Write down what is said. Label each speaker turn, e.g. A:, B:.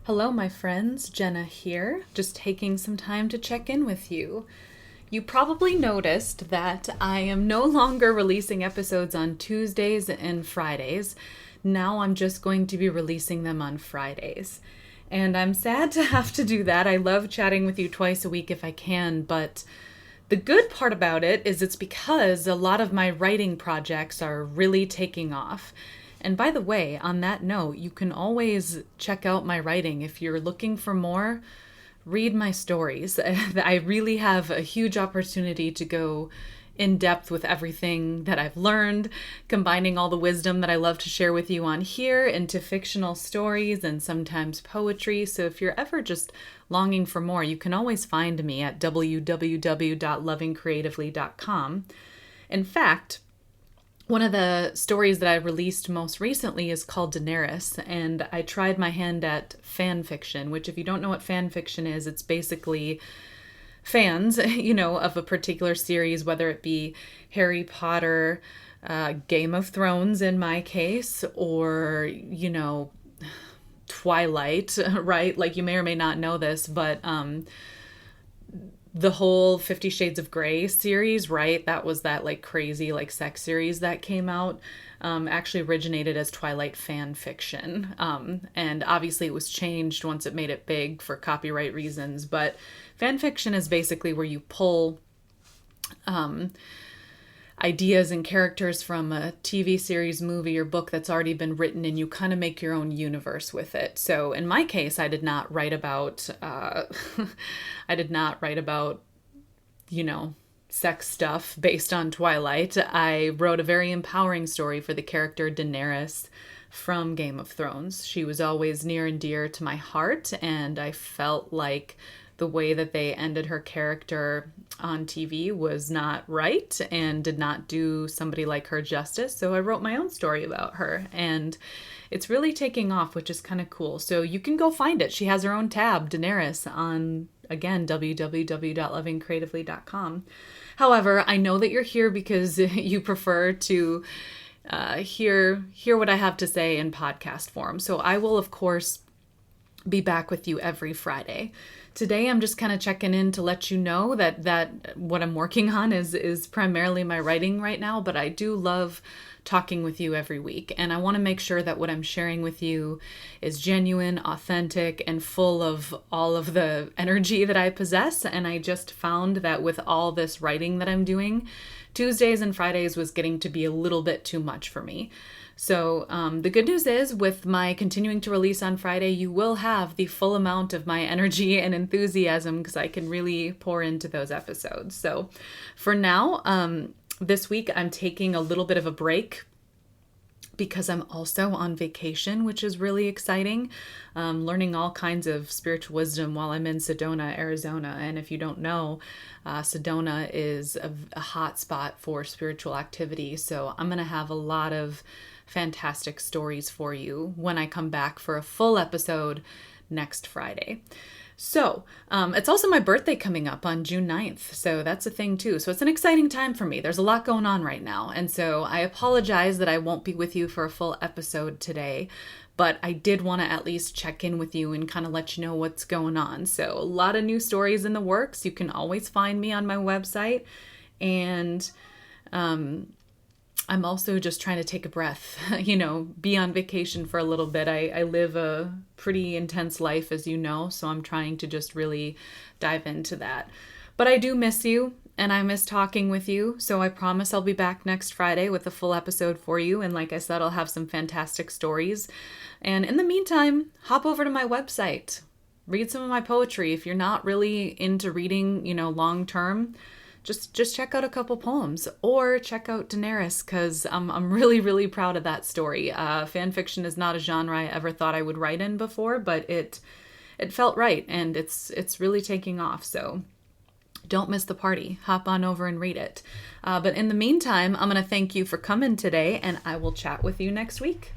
A: Hello, my friends. Jenna here, just taking some time to check in with you. You probably noticed that I am no longer releasing episodes on Tuesdays and Fridays. Now I'm just going to be releasing them on Fridays. And I'm sad to have to do that. I love chatting with you twice a week if I can, but the good part about it is it's because a lot of my writing projects are really taking off. And by the way, on that note, you can always check out my writing. If you're looking for more, read my stories. I really have a huge opportunity to go in depth with everything that I've learned, combining all the wisdom that I love to share with you on here into fictional stories and sometimes poetry. So if you're ever just longing for more, you can always find me at www.lovingcreatively.com. In fact, one of the stories that I released most recently is called Daenerys, and I tried my hand at fan fiction, which if you don't know what fan fiction is, it's basically fans, of a particular series, whether it be Harry Potter, Game of Thrones in my case, or, Twilight, right? Like you may or may not know this, but the whole 50 Shades of Grey series, right? That was that like crazy like sex series that came out. Actually originated as Twilight fan fiction. And obviously it was changed once it made it big for copyright reasons. But fan fiction is basically where you pull ideas and characters from a TV series, movie, or book that's already been written, and you kind of make your own universe with it. So in my case, I did not write about, sex stuff based on Twilight. I wrote a very empowering story for the character Daenerys from Game of Thrones. She was always near and dear to my heart, and I felt like the way that they ended her character on TV was not right and did not do somebody like her justice. So I wrote my own story about her, and it's really taking off, which is kind of cool. So you can go find it. She has her own tab, Daenerys, on, again, www.lovingcreatively.com. However, I know that you're here because you prefer to hear what I have to say in podcast form. So I will, of course, be back with you every Friday. Today, I'm just kind of checking in to let you know that what I'm working on is primarily my writing right now, but I do love talking with you every week. And I want to make sure that what I'm sharing with you is genuine, authentic, and full of all of the energy that I possess. And I just found that with all this writing that I'm doing, Tuesdays and Fridays was getting to be a little bit too much for me. So the good news is with my continuing to release on Friday, you will have the full amount of my energy and enthusiasm because I can really pour into those episodes. So for now, this week I'm taking a little bit of a break because I'm also on vacation, which is really exciting. Learning all kinds of spiritual wisdom while I'm in Sedona, Arizona. And if you don't know, Sedona is a hot spot for spiritual activity. So I'm going to have a lot of fantastic stories for you when I come back for a full episode next Friday. So it's also my birthday coming up on June 9th. So that's a thing too. So it's an exciting time for me. There's a lot going on right now. And so I apologize that I won't be with you for a full episode today, but I did want to at least check in with you and kind of let you know what's going on. So a lot of new stories in the works. You can always find me on my website. And I'm also just trying to take a breath, be on vacation for a little bit. I live a pretty intense life, as you know, so I'm trying to just really dive into that. But I do miss you, and I miss talking with you, so I promise I'll be back next Friday with a full episode for you. And like I said, I'll have some fantastic stories. And in the meantime, hop over to my website. Read some of my poetry. If you're not really into reading, long term, just check out a couple poems or check out Daenerys because I'm really, really proud of that story. Fan fiction is not a genre I ever thought I would write in before, but it felt right and it's really taking off. So don't miss the party. Hop on over and read it. But in the meantime, I'm going to thank you for coming today and I will chat with you next week.